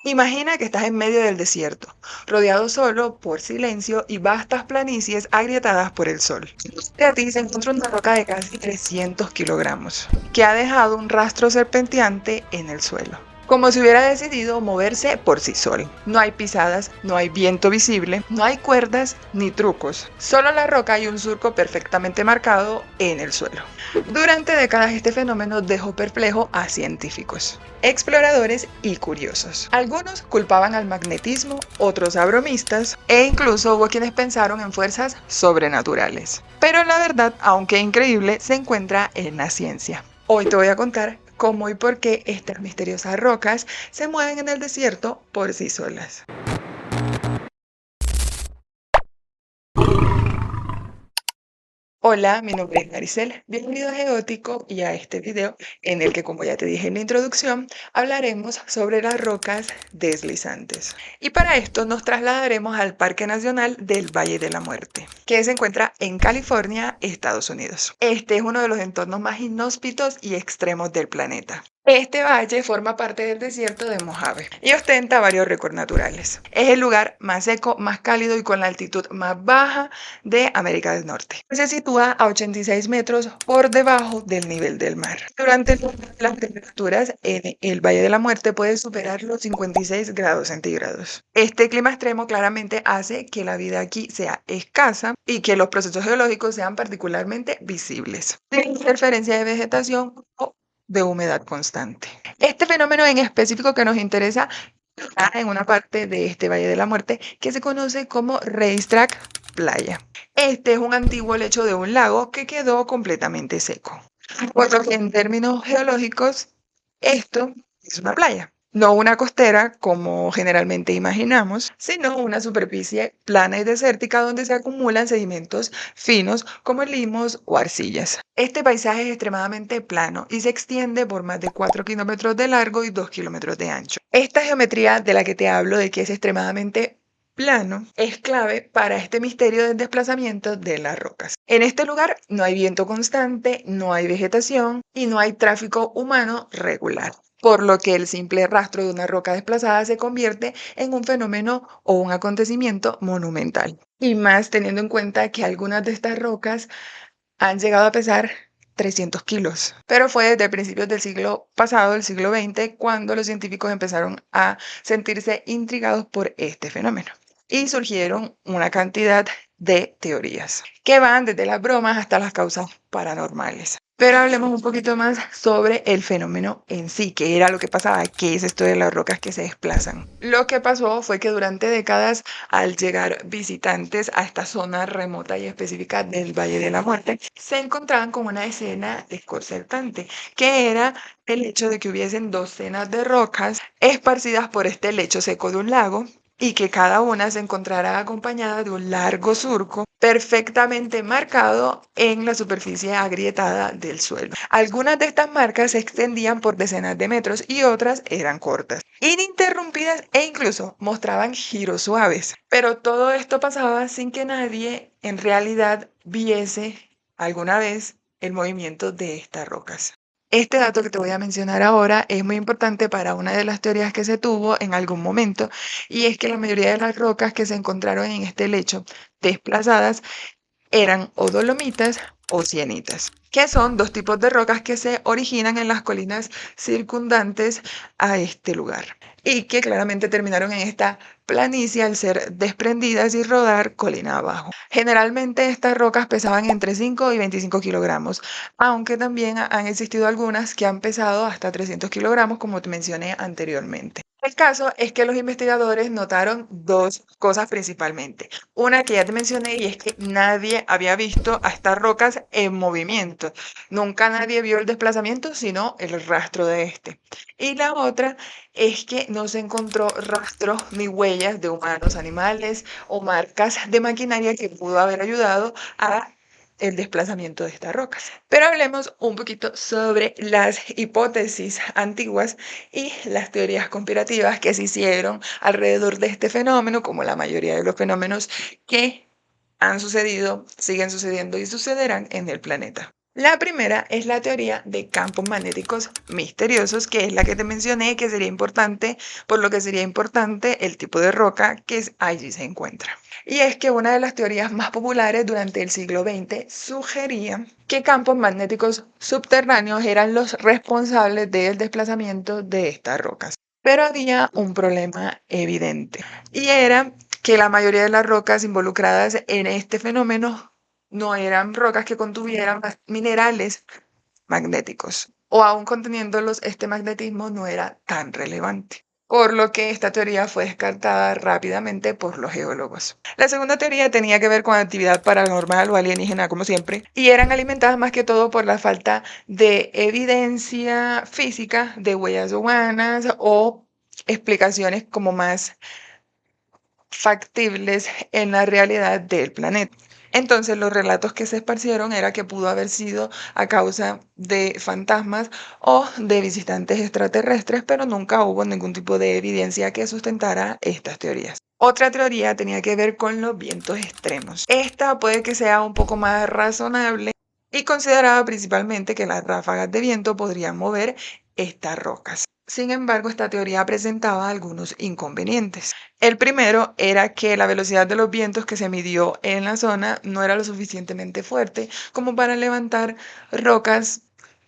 Imagina que estás en medio del desierto, rodeado solo por silencio y vastas planicies agrietadas por el sol. De a ti se encuentra una roca de casi 300 kilogramos, que ha dejado un rastro serpenteante en el suelo, como si hubiera decidido moverse por sí sol. No hay pisadas, no hay viento visible, no hay cuerdas ni trucos, solo la roca y un surco perfectamente marcado en el suelo. Durante décadas este fenómeno dejó perplejo a científicos, exploradores y curiosos. Algunos culpaban al magnetismo, otros a bromistas, e incluso hubo quienes pensaron en fuerzas sobrenaturales. Pero la verdad, aunque increíble, se encuentra en la ciencia. Hoy te voy a contar cómo y por qué estas misteriosas rocas se mueven en el desierto por sí solas. Hola, mi nombre es Maricel. Bienvenido a Geótico y a este video en el que, como ya te dije en la introducción, hablaremos sobre las rocas deslizantes. Y para esto nos trasladaremos al Parque Nacional del Valle de la Muerte, que se encuentra en California, Estados Unidos. Este es uno de los entornos más inhóspitos y extremos del planeta. Este valle forma parte del desierto de Mojave y ostenta varios récords naturales. Es el lugar más seco, más cálido y con la altitud más baja de América del Norte. Se sitúa a 86 metros por debajo del nivel del mar. Durante el verano, las temperaturas en el Valle de la Muerte pueden superar los 56 grados centígrados. Este clima extremo claramente hace que la vida aquí sea escasa y que los procesos geológicos sean particularmente visibles, sin interferencia de vegetación o de humedad constante. Este fenómeno en específico que nos interesa está en una parte de este Valle de la Muerte que se conoce como Racetrack Playa. Este es un antiguo lecho de un lago que quedó completamente seco, por lo que en términos geológicos esto es una playa. No una costera como generalmente imaginamos, sino una superficie plana y desértica donde se acumulan sedimentos finos como limos o arcillas. Este paisaje es extremadamente plano y se extiende por más de 4 kilómetros de largo y 2 kilómetros de ancho. Esta geometría de la que te hablo, de que es extremadamente plano, es clave para este misterio del desplazamiento de las rocas. En este lugar no hay viento constante, no hay vegetación y no hay tráfico humano regular, por lo que el simple rastro de una roca desplazada se convierte en un fenómeno o un acontecimiento monumental. Y más teniendo en cuenta que algunas de estas rocas han llegado a pesar 300 kilos. Pero fue desde principios del siglo pasado, el siglo XX, cuando los científicos empezaron a sentirse intrigados por este fenómeno. Y surgieron una cantidad de teorías que van desde las bromas hasta las causas paranormales. Pero hablemos un poquito más sobre el fenómeno en sí, qué era lo que pasaba, qué es esto de las rocas que se desplazan. Lo que pasó fue que durante décadas, al llegar visitantes a esta zona remota y específica del Valle de la Muerte, se encontraban con una escena desconcertante, que era el hecho de que hubiesen docenas de rocas esparcidas por este lecho seco de un lago y que cada una se encontrara acompañada de un largo surco perfectamente marcado en la superficie agrietada del suelo. Algunas de estas marcas se extendían por decenas de metros y otras eran cortas, ininterrumpidas e incluso mostraban giros suaves. Pero todo esto pasaba sin que nadie en realidad viese alguna vez el movimiento de estas rocas. Este dato que te voy a mencionar ahora es muy importante para una de las teorías que se tuvo en algún momento, y es que la mayoría de las rocas que se encontraron en este lecho desplazadas eran o dolomitas o sienitas, que son dos tipos de rocas que se originan en las colinas circundantes a este lugar y que claramente terminaron en esta planicie al ser desprendidas y rodar colina abajo. Generalmente estas rocas pesaban entre 5 y 25 kilogramos, aunque también han existido algunas que han pesado hasta 300 kilogramos, como te mencioné anteriormente. El caso es que los investigadores notaron dos cosas principalmente. Una que ya te mencioné y es que nadie había visto a estas rocas en movimiento. Nunca nadie vio el desplazamiento, sino el rastro de este. Y la otra es que no se encontró rastros ni huellas de humanos, animales o marcas de maquinaria que pudo haber ayudado a el desplazamiento de estas rocas. Pero hablemos un poquito sobre las hipótesis antiguas y las teorías conspirativas que se hicieron alrededor de este fenómeno, como la mayoría de los fenómenos que han sucedido, siguen sucediendo y sucederán en el planeta. La primera es la teoría de campos magnéticos misteriosos, que es la que te mencioné, que sería importante, por lo que sería importante el tipo de roca allí se encuentra. Y es que una de las teorías más populares durante el siglo XX sugería que campos magnéticos subterráneos eran los responsables del desplazamiento de estas rocas. Pero había un problema evidente, y era que la mayoría de las rocas involucradas en este fenómeno no eran rocas que contuvieran minerales magnéticos, o aún conteniéndolos, este magnetismo no era tan relevante, por lo que esta teoría fue descartada rápidamente por los geólogos. La segunda teoría tenía que ver con actividad paranormal o alienígena, como siempre, y eran alimentadas más que todo por la falta de evidencia física de huellas humanas o explicaciones como más factibles en la realidad del planeta. Entonces, los relatos que se esparcieron era que pudo haber sido a causa de fantasmas o de visitantes extraterrestres, pero nunca hubo ningún tipo de evidencia que sustentara estas teorías. Otra teoría tenía que ver con los vientos extremos. Esta puede que sea un poco más razonable y consideraba principalmente que las ráfagas de viento podrían mover estas rocas. Sin embargo, esta teoría presentaba algunos inconvenientes. El primero era que la velocidad de los vientos que se midió en la zona no era lo suficientemente fuerte como para levantar rocas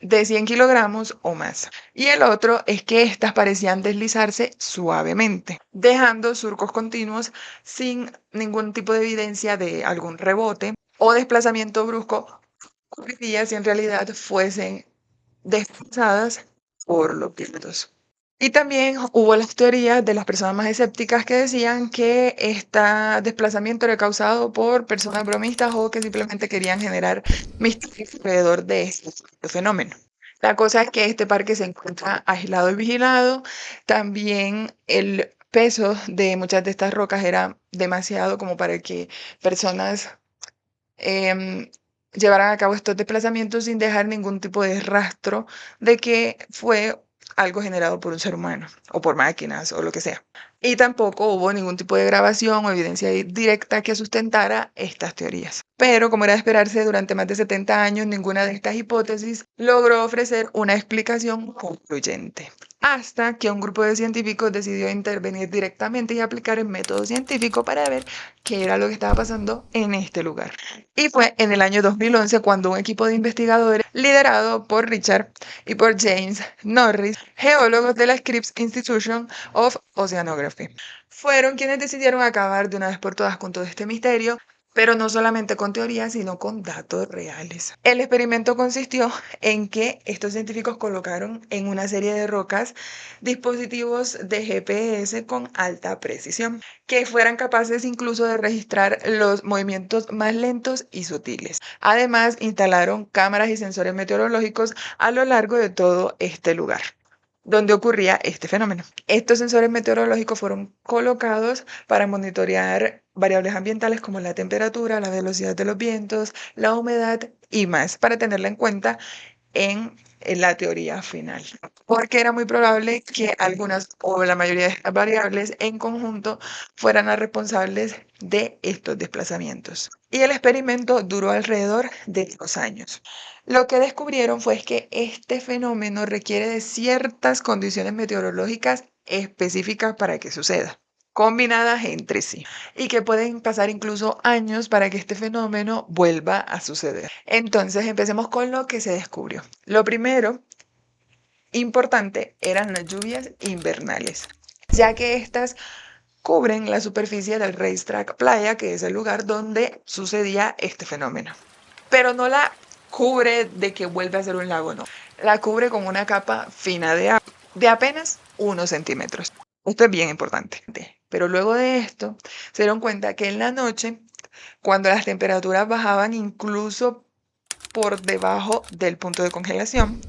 de 100 kilogramos o más. Y el otro es que éstas parecían deslizarse suavemente, dejando surcos continuos sin ningún tipo de evidencia de algún rebote o desplazamiento brusco, ocurriría si en realidad fuesen desplazadas por los vientos. Y también hubo las teorías de las personas más escépticas que decían que este desplazamiento era causado por personas bromistas o que simplemente querían generar misterio alrededor de este fenómeno. La cosa es que este parque se encuentra aislado y vigilado. También el peso de muchas de estas rocas era demasiado como para que personas em, llevaran a cabo estos desplazamientos sin dejar ningún tipo de rastro de que fue algo generado por un ser humano o por máquinas o lo que sea. Y tampoco hubo ningún tipo de grabación o evidencia directa que sustentara estas teorías. Pero como era de esperarse, durante más de 70 años ninguna de estas hipótesis logró ofrecer una explicación concluyente. Hasta que un grupo de científicos decidió intervenir directamente y aplicar el método científico para ver qué era lo que estaba pasando en este lugar. Y fue en el año 2011 cuando un equipo de investigadores liderado por Richard y por James Norris, geólogos de la Scripps Institution of Oceanography, fueron quienes decidieron acabar de una vez por todas con todo este misterio, pero no solamente con teorías, sino con datos reales. El experimento consistió en que estos científicos colocaron en una serie de rocas dispositivos de GPS con alta precisión, que fueran capaces incluso de registrar los movimientos más lentos y sutiles. Además, instalaron cámaras y sensores meteorológicos a lo largo de todo este lugar donde ocurría este fenómeno. Estos sensores meteorológicos fueron colocados para monitorear variables ambientales como la temperatura, la velocidad de los vientos, la humedad y más, para tenerla en cuenta en la teoría final, porque era muy probable que algunas o la mayoría de estas variables en conjunto fueran las responsables de estos desplazamientos. Y el experimento duró alrededor de 2 años. Lo que descubrieron fue que este fenómeno requiere de ciertas condiciones meteorológicas específicas para que suceda, combinadas entre sí, y que pueden pasar incluso años para que este fenómeno vuelva a suceder. Entonces, empecemos con lo que se descubrió. Lo primero importante eran las lluvias invernales, ya que estas cubren la superficie del Racetrack Playa, que es el lugar donde sucedía este fenómeno. Pero no la cubre de que vuelve a ser un lago, no. La cubre con una capa fina de agua de apenas unos centímetros. Esto es bien importante. Pero luego de esto, se dieron cuenta que en la noche, cuando las temperaturas bajaban incluso por debajo del punto de congelación,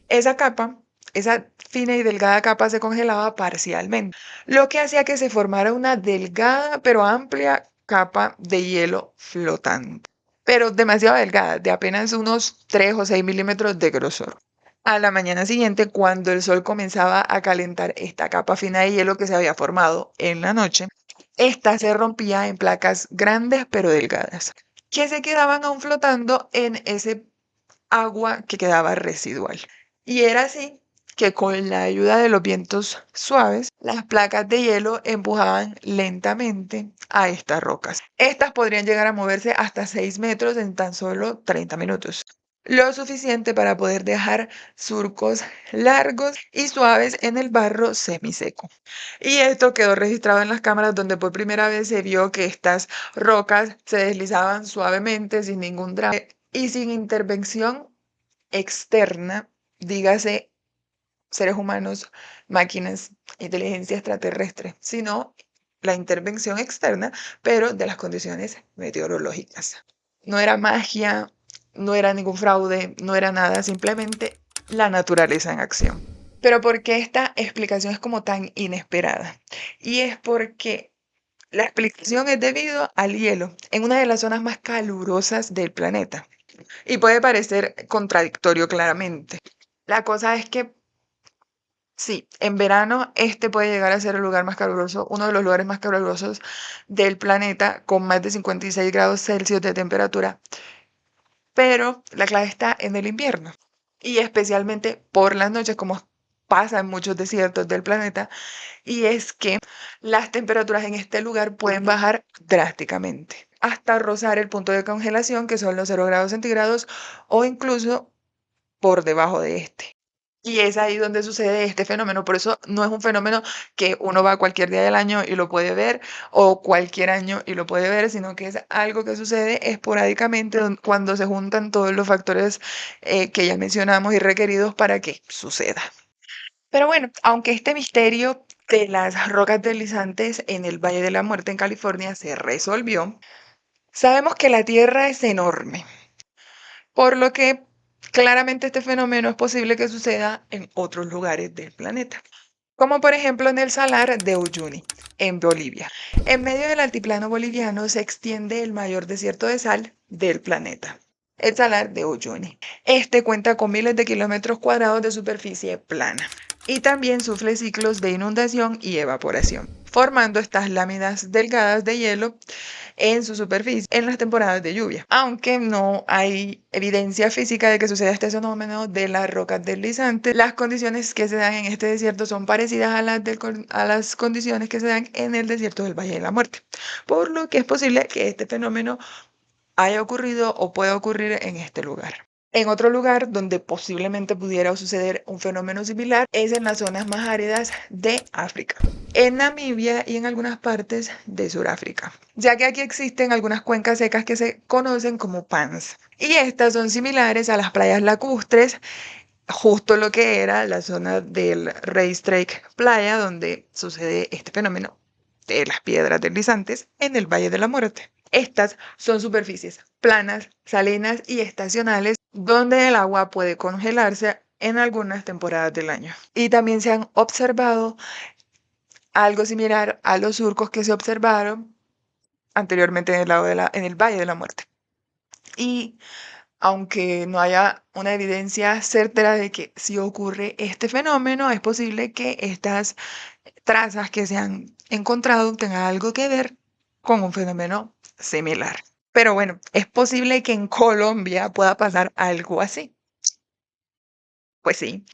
esa capa, esa fina y delgada capa se congelaba parcialmente, lo que hacía que se formara una delgada pero amplia capa de hielo flotante, pero demasiado delgada, de apenas unos 3 o 6 milímetros de grosor. A la mañana siguiente, cuando el sol comenzaba a calentar esta capa fina de hielo que se había formado en la noche, esta se rompía en placas grandes pero delgadas, que se quedaban aún flotando en ese agua que quedaba residual. Y era así que con la ayuda de los vientos suaves, las placas de hielo empujaban lentamente a estas rocas. Estas podrían llegar a moverse hasta 6 metros en tan solo 30 minutos. Lo suficiente para poder dejar surcos largos y suaves en el barro semiseco. Y esto quedó registrado en las cámaras donde por primera vez se vio que estas rocas se deslizaban suavemente sin ningún drama y sin intervención externa, dígase seres humanos, máquinas, inteligencia extraterrestre, sino la intervención externa, pero de las condiciones meteorológicas. No era magia, no era ningún fraude, no era nada, simplemente la naturaleza en acción. Pero ¿por qué esta explicación es como tan inesperada? Y es porque la explicación es debido al hielo en una de las zonas más calurosas del planeta. Y puede parecer contradictorio claramente. La cosa es que sí, en verano este puede llegar a ser el lugar más caluroso, uno de los lugares más calurosos del planeta, con más de 56 grados Celsius de temperatura. Pero la clave está en el invierno y especialmente por las noches, como pasa en muchos desiertos del planeta, y es que las temperaturas en este lugar pueden bajar drásticamente hasta rozar el punto de congelación, que son los 0 grados centígrados, o incluso por debajo de este. Y es ahí donde sucede este fenómeno. Por eso no es un fenómeno que uno va cualquier día del año y lo puede ver, o cualquier año y lo puede ver, sino que es algo que sucede esporádicamente cuando se juntan todos los factores que ya mencionamos y requeridos para que suceda. Pero bueno, aunque este misterio de las rocas deslizantes en el Valle de la Muerte en California se resolvió, sabemos que la Tierra es enorme, por lo que claramente este fenómeno es posible que suceda en otros lugares del planeta, como por ejemplo en el Salar de Uyuni, en Bolivia. En medio del altiplano boliviano se extiende el mayor desierto de sal del planeta, el Salar de Uyuni. Este cuenta con miles de kilómetros cuadrados de superficie plana y también sufre ciclos de inundación y evaporación, formando estas láminas delgadas de hielo en su superficie en las temporadas de lluvia. Aunque no hay evidencia física de que suceda este fenómeno de las rocas deslizantes, las condiciones que se dan en este desierto son parecidas a a las condiciones que se dan en el desierto del Valle de la Muerte, por lo que es posible que este fenómeno haya ocurrido o pueda ocurrir en este lugar. En otro lugar donde posiblemente pudiera suceder un fenómeno similar es en las zonas más áridas de África, en Namibia y en algunas partes de Sudáfrica, ya que aquí existen algunas cuencas secas que se conocen como pans. Y estas son similares a las playas lacustres, justo lo que era la zona del Racetrack Playa, donde sucede este fenómeno de las piedras deslizantes en el Valle de la Muerte. Estas son superficies planas, salinas y estacionales donde el agua puede congelarse en algunas temporadas del año. Y también se han observado algo similar a los surcos que se observaron anteriormente en en el Valle de la Muerte. Y aunque no haya una evidencia certera de que si ocurre este fenómeno, es posible que estas trazas que se han encontrado tengan algo que ver con un fenómeno similar. Pero bueno, es posible que en Colombia pueda pasar algo así. Pues sí,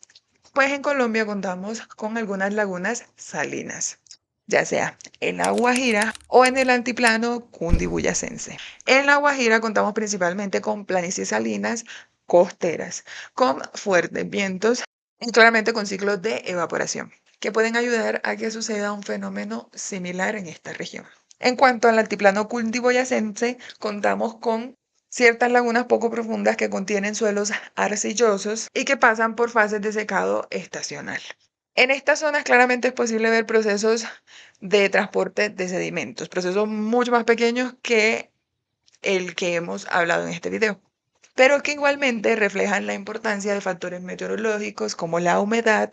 pues en Colombia contamos con algunas lagunas salinas, ya sea en La Guajira o en el altiplano cundiboyacense. En La Guajira contamos principalmente con planicies salinas costeras, con fuertes vientos y claramente con ciclos de evaporación, que pueden ayudar a que suceda un fenómeno similar en esta región. En cuanto al altiplano cundiboyacense, contamos con ciertas lagunas poco profundas que contienen suelos arcillosos y que pasan por fases de secado estacional. En estas zonas claramente es posible ver procesos de transporte de sedimentos, procesos mucho más pequeños que el que hemos hablado en este video, pero que igualmente reflejan la importancia de factores meteorológicos como la humedad,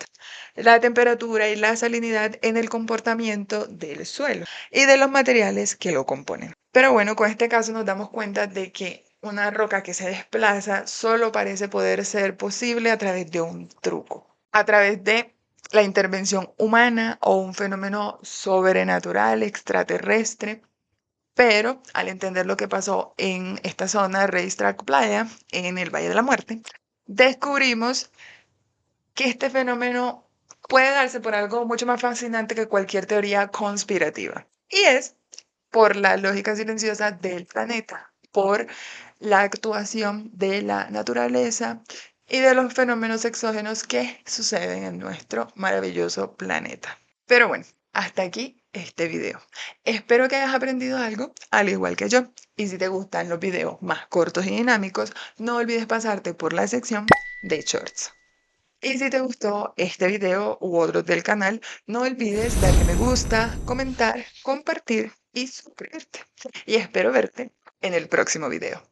la temperatura y la salinidad en el comportamiento del suelo y de los materiales que lo componen. Pero bueno, con este caso nos damos cuenta de que una roca que se desplaza solo parece poder ser posible a través de un truco, a través de la intervención humana o un fenómeno sobrenatural, extraterrestre. Pero al entender lo que pasó en esta zona de Racetrack Playa, en el Valle de la Muerte, descubrimos que este fenómeno puede darse por algo mucho más fascinante que cualquier teoría conspirativa. Y es por la lógica silenciosa del planeta, por la actuación de la naturaleza y de los fenómenos exógenos que suceden en nuestro maravilloso planeta. Pero bueno, hasta aquí este video. Espero que hayas aprendido algo, al igual que yo. Y si te gustan los videos más cortos y dinámicos, no olvides pasarte por la sección de shorts. Y si te gustó este video u otros del canal, no olvides darle me gusta, comentar, compartir y suscribirte. Y espero verte en el próximo video.